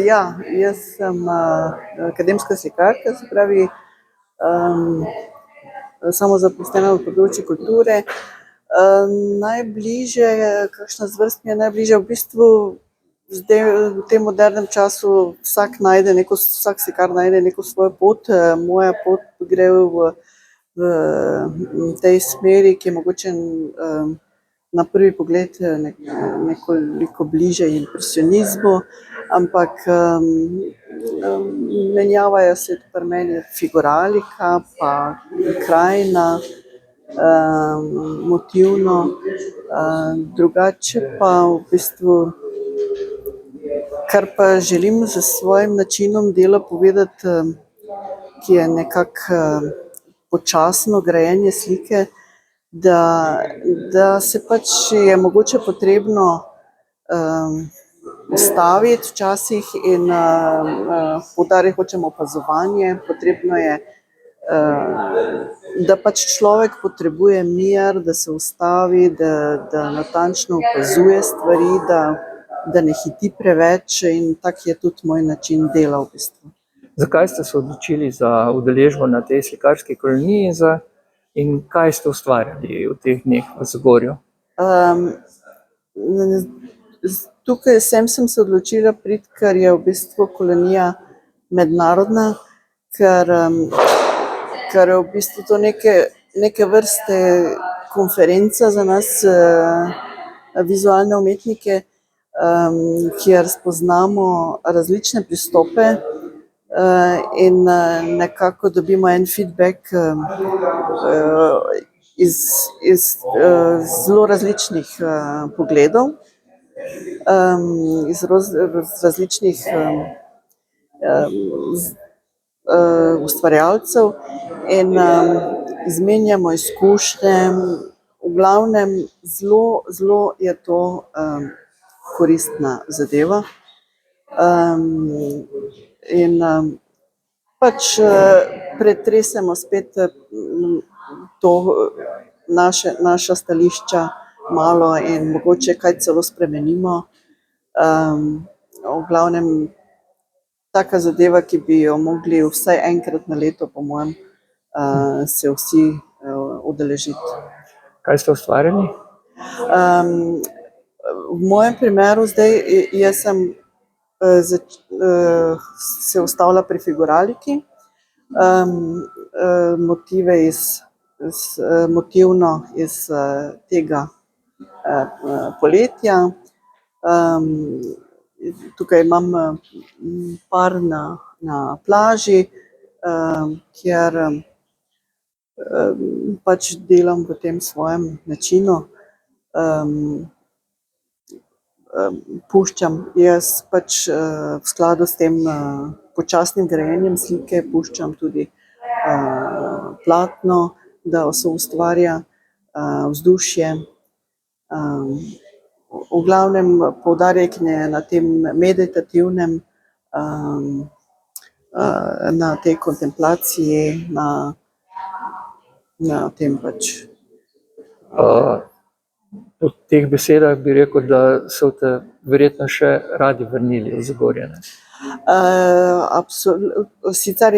Ja, jaz sem akademska slikarka, se pravi, samozaposlena v področju kulture. Najbližje, kakšna zvrst mi je najbližje, v bistvu zdaj v tem modernem času vsak slikar najde neko svojo pot. Moja pot gre v tej smeri, ki je mogoče na prvi pogled nekoliko bližje impresionizmu, ampak menjavajo se pri meni figuralika pa krajina, motivno, drugače pa v bistvu, kar pa želim s svojim načinom dela povedati, ki je nekako počasno grajenje slike, da se pač je mogoče potrebno ustaviti včasih in poudariti hočem opazovanje. Potrebno je, da pač človek potrebuje mir, da se ustavi, da natančno opazuje stvari, da ne hiti preveč, in tak je tudi moj način dela v bistvu. Zakaj ste se odločili za udeležbo na tej slikarski koloniji in kaj ste ustvarjali v teh dneh v Zagorju? Tukaj sem se odločila priti, ker je v bistvu kolonija mednarodna, ker je v bistvu to neke vrste konferenca za nas, vizualne umetnike, kjer spoznamo različne pristope in nekako dobimo en feedback iz zelo različnih pogledov, iz različnih ustvarjalcev in izmenjamo izkušnje. V glavnem zelo je to koristna zadeva. In pač pretresemo spet to naša stališča malo in mogoče kaj celo spremenimo. V glavnem taka zadeva, ki bi jo mogli vsaj enkrat na leto, po mojem, se vsi udeležiti. Kaj ste ustvarjali? V mojem primeru zdaj, jaz sem se ustavila pri figuraliki, motivno iz tega poletja. Tukaj imam par na plaži, kjer pač delam v tem svojem načinu. Puščam jaz pač v skladu s tem počasnim grajenjem slike, puščam tudi platno, da soustvarja vzdušje. V glavnem poudarek je na tem meditativnem, na tej kontemplaciji, na tem pač. Po teh besedah bi rekel, da so te verjetno še radi vrnili v Zagorje, ne? Sicer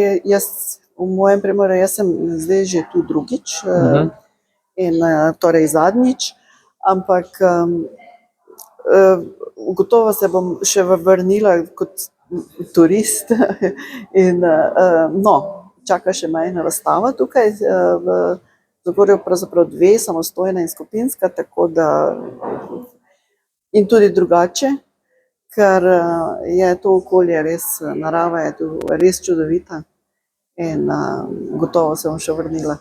v mojem primeru, jaz sem zdaj že tu drugič, in torej zadnjič, ampak gotovo se bom še vrnila kot turist in čaka še ena razstava tukaj v Zagorju, pravzaprav dve, samostojna in skupinska, tako da in tudi drugače, ker je to okolje res, narava je tu res čudovita in gotovo se bom še vrnila.